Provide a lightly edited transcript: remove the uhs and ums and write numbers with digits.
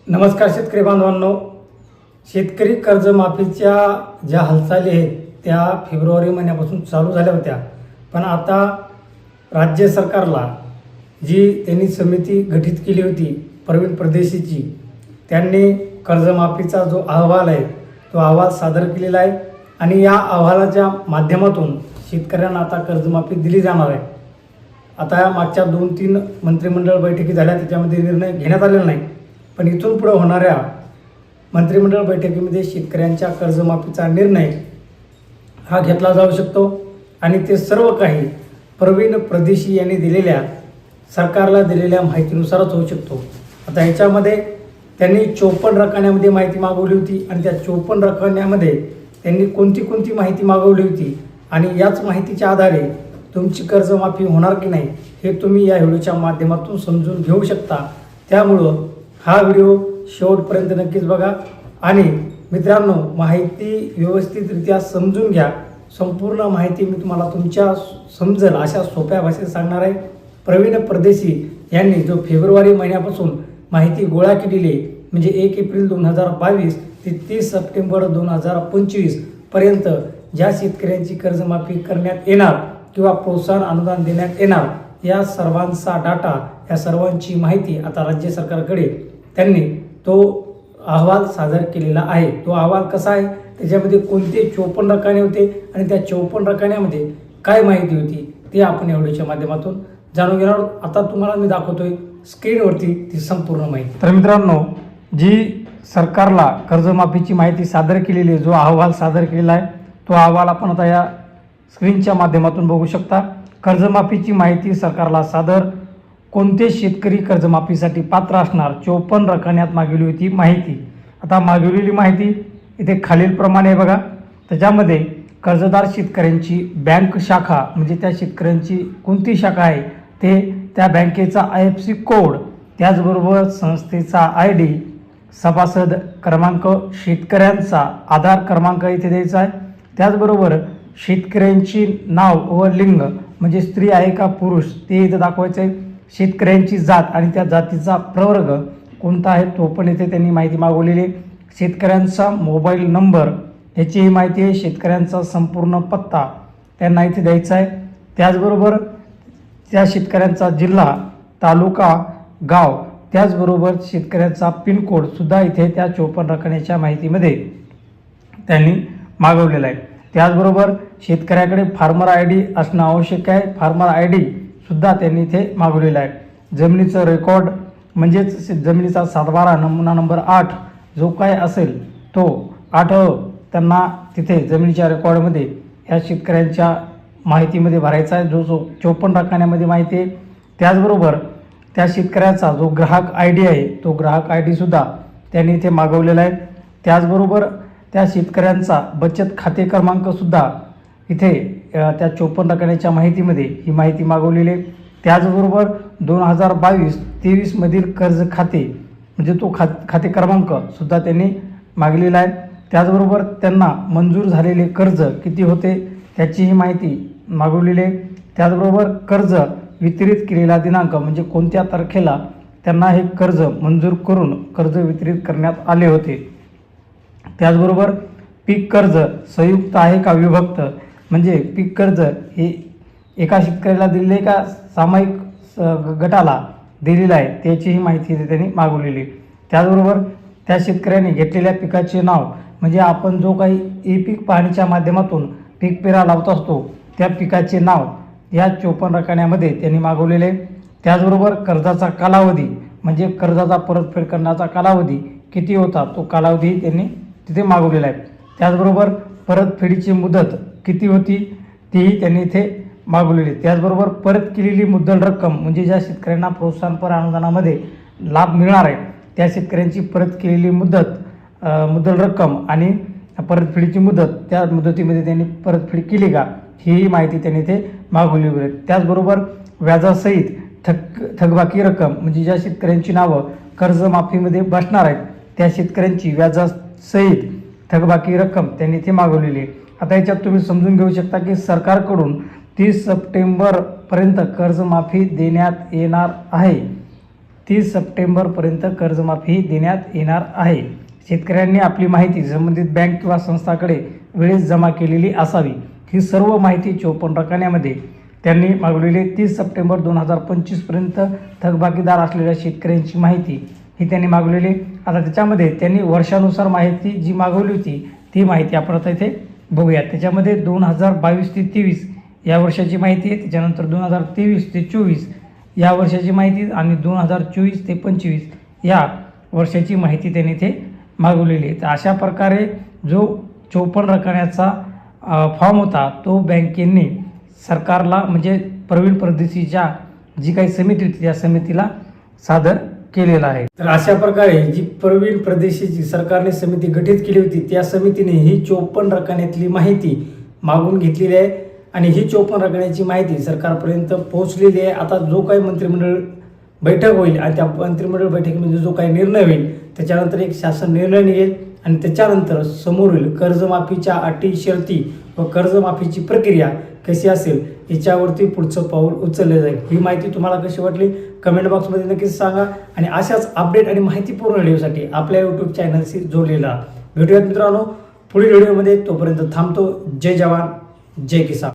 नमस्कार शेतकरी बांधवांनो. शेतकरी कर्जमाफीच्या ज्या हालचाली आहेत त्या फेब्रुवारी महिन्यापासून चालू झाल्या होत्या, पण आता राज्य सरकारला जी त्यांनी समिती गठीत केली होती प्रवीण परदेशीची, त्यांनी कर्जमाफीचा जो अहवाल आहे तो अहवाल सादर केलेला आहे आणि या अहवालाच्या माध्यमातून शेतकऱ्यांना आता कर्जमाफी दिली जाणार आहे. आता या मागच्या 2-3 मंत्रिमंडळ बैठकी झाल्या, त्याच्यामध्ये निर्णय घेण्यात आलेला नाही, पण इथून पुढे होणाऱ्या मंत्रिमंडळ बैठकीमध्ये शेतकऱ्यांच्या कर्जमाफीचा निर्णय हा घेतला जाऊ शकतो आणि ते सर्व काही प्रवीण परदेशी यांनी दिलेल्या सरकारला दिलेल्या माहितीनुसारच होऊ शकतो. आता ह्याच्यामध्ये त्यांनी 54 रकान्यामध्ये माहिती मागवली होती आणि त्या 54 रकान्यामध्ये त्यांनी कोणती माहिती मागवली होती आणि याच माहितीच्या आधारे तुमची कर्जमाफी होणार की नाही हे तुम्ही या व्हिडिओच्या माध्यमातून समजून घेऊ शकता. त्यामुळं हा व्हिडिओ शेवटपर्यंत नक्कीच बघा आणि मित्रांनो, माहिती व्यवस्थितरित्या समजून घ्या. संपूर्ण माहिती मी तुम्हाला तुमच्या समजेल अशा सोप्या भाषेत सांगणार आहे. प्रवीण परदेशी यांनी जो फेब्रुवारी महिन्यापासून माहिती गोळा केलेली आहे, म्हणजे 1 एप्रिल 2022 ते 30 सप्टेंबर 2025 पर्यंत ज्या शेतकऱ्यांची कर्जमाफी करण्यात येणार किंवा प्रोत्साहन अनुदान देण्यात येणार, या सर्वांचा डाटा, या सर्वांची माहिती आता राज्य सरकारकडे त्यांनी तो अहवाल सादर केलेला आहे. तो अहवाल कसा आहे, त्याच्यामध्ये कोणते 54 रकाने होते आणि त्या 54 रकान्यामध्ये काय माहिती होती ते आपण या व्हिडिओच्या माध्यमातून जाणून घेणार आहोत. आता तुम्हाला मी दाखवतोय स्क्रीनवरती ती संपूर्ण माहिती. तर मित्रांनो, जी सरकारला कर्जमाफीची माहिती सादर केलेली आहे, जो अहवाल सादर केलेला आहे तो अहवाल आपण आता या स्क्रीनच्या माध्यमातून बघू शकता. कर्जमाफीची माहिती सरकारला सादर. कोणते शेतकरी कर्जमाफीसाठी पात्र असणार, 54 रकान्यात मागवली होती माहिती. आता मागवलेली माहिती इथे खालीलप्रमाणे बघा. त्याच्यामध्ये कर्जदार शेतकऱ्यांची बँक शाखा, म्हणजे त्या शेतकऱ्यांची कोणती शाखा आहे ते, त्या बँकेचा IFSC कोड, त्याचबरोबर संस्थेचा ID, सभासद क्रमांक, शेतकऱ्यांचा आधार क्रमांक इथे द्यायचा आहे. त्याचबरोबर शेतकऱ्यांची नाव व लिंग, म्हणजे स्त्री आहे का पुरुष ते इथे दाखवायचं आहे. शेतकऱ्यांची जात आणि त्या जातीचा प्रवर्ग कोणता आहे तो पण इथे त्यांनी माहिती मागवलेली आहे. शेतकऱ्यांचा मोबाईल नंबर ह्याचीही माहिती आहे. शेतकऱ्यांचा संपूर्ण पत्ता त्यांना इथे द्यायचा आहे. त्याचबरोबर त्या शेतकऱ्यांचा जिल्हा, तालुका, गाव, त्याचबरोबर शेतकऱ्यांचा पिनकोड सुद्धा इथे त्या 54 रकान्याच्या माहितीमध्ये त्यांनी मागवलेला आहे. त्याचबरोबर शेतकऱ्याकडे फार्मर ID असणं आवश्यक आहे. फार्मर ID सुद्धा त्यांनी इथे मागवलेला आहे. जमिनीचं रेकॉर्ड, म्हणजेच जमिनीचा 7/12 नमुना नंबर 8 जो काय असेल तो 8 त्यांना तिथे जमिनीच्या रेकॉर्डमध्ये या शेतकऱ्यांच्या माहितीमध्ये भरायचा आहे, जो 54 रकान्यामध्ये माहिती आहे. त्याचबरोबर त्या शेतकऱ्याचा जो ग्राहक ID आहे तो ग्राहक ID सुद्धा त्यांनी इथे मागवलेला आहे. त्याचबरोबर त्या शेतकऱ्यांचा बचत खाते क्रमांकसुद्धा इथे त्या 54 रकान्याच्या माहितीमध्ये ही माहिती मागवलेली आहे. त्याचबरोबर 2022-23 मधील कर्ज खाते, म्हणजे तो खाते क्रमांक सुद्धा त्यांनी मागलेला आहे. त्याचबरोबर त्यांना मंजूर झालेले कर्ज किती होते त्याचीही माहिती मागवलेली आहे. त्याचबरोबर कर्ज वितरित केलेला दिनांक, म्हणजे कोणत्या तारखेला त्यांना हे कर्ज मंजूर करून कर्ज वितरित करण्यात आले होते. त्याचबरोबर पीक कर्ज संयुक्त आहे का विभक्त, म्हणजे पीक कर्ज हे एका शेतकऱ्याला दिलेले का सामायिक गटाला दिलेलं आहे त्याचीही माहिती त्यांनी मागवलेली. त्याचबरोबर त्या शेतकऱ्याने घेतलेल्या पिकाचे नाव, म्हणजे आपण जो काही ई-पीक पाहणीच्या माध्यमातून पीक पेरा लावत असतो त्या पिकाचे नाव या 54 रकान्यामध्ये त्यांनी मागवलेले आहे. त्याचबरोबर कर्जाचा कालावधी, म्हणजे कर्जाचा परतफेड करण्याचा कालावधी किती होता तो कालावधी त्यांनी तिथे मागवलेला आहे. त्याचबरोबर परतफेडीची मुदत किती होती तीही त्यांनी इथे मागवलेली. त्याचबरोबर परत केलेली मुद्दल रक्कम, म्हणजे ज्या शेतकऱ्यांना प्रोत्साहनपर अनुदानामध्ये लाभ मिळणार आहे त्या शेतकऱ्यांची परत केलेली मुद्दल रक्कम आणि परतफेडीची मुदत, त्या मुदतीमध्ये त्यांनी परतफेड केली का ही माहिती त्यांनी इथे मागवली आहे. त्याचबरोबर व्याजासहित थकबाकी रक्कम, म्हणजे ज्या शेतकऱ्यांची नावं कर्जमाफीमध्ये बसणार आहेत त्या शेतकऱ्यांची व्याजासहित थकबाकी रक्कम त्यांनी इथे मागवलेली आहे. आता याच्यात तुम्ही समजून घेऊ शकता की सरकारकडून 30 सप्टेंबरपर्यंत कर्जमाफी देण्यात येणार आहे. 30 सप्टेंबरपर्यंत कर्जमाफी देण्यात येणार आहे. शेतकऱ्यांनी आपली माहिती संबंधित बँक किंवा संस्थाकडे वेळेस जमा केलेली असावी. ही सर्व माहिती 54 रकान्यामध्ये त्यांनी मागवलेली 30 सप्टेंबर 2025 पर्यंत थकबाकीदार असलेल्या शेतकऱ्यांची माहिती ही त्यांनी मागवलेली. आता त्याच्यामध्ये त्यांनी वर्षानुसार माहिती जी मागवली होती ती माहिती आपण आता इथे बघूया. त्याच्यामध्ये 2022 ते 23 या वर्षाची माहिती आहे, त्याच्यानंतर 2023 ते 24 या वर्षाची माहिती आणि 2024 ते 25 या वर्षाची माहिती त्यांनी इथे मागवलेली आहे. तर अशा प्रकारे जो 54 रकान्याचा फॉर्म होता तो बँकेने सरकारला म्हणजे प्रवीण परदेशीच्या जी काही समिती होती त्या समितीला सादर केलेला आहे. तर अशा प्रकारे जी प्रवीण परदेशीची सरकारने समिती गठीत केली होती त्या समितीने ही 54 रकान्यातली माहिती मागून घेतलेली आहे आणि ही 54 रकान्याची माहिती सरकारपर्यंत पोहोचलेली आहे. आता जो काही मंत्रिमंडळ बैठक होईल आणि त्या मंत्रिमंडळ बैठकीमध्ये जो काही निर्णय होईल त्याच्यानंतर एक शासन निर्णय निघेल आणि त्याच्यानंतर समोरील कर्जमाफीच्या अटी शर्ती व कर्जमाफीची प्रक्रिया कशी असेल याच्यावरती पुढचं पाऊल उचललं जाईल. ही माहिती तुम्हाला कशी वाटली कमेंट बॉक्समध्ये नक्कीच सांगा आणि अशाच अपडेट आणि माहितीपूर्ण व्हिडिओसाठी आपल्या यूट्यूब चॅनलशी जोडलेला भेटूयात मित्रांनो पुढील व्हिडिओमध्ये. तोपर्यंत थांबतो. जय जवान जय किसान.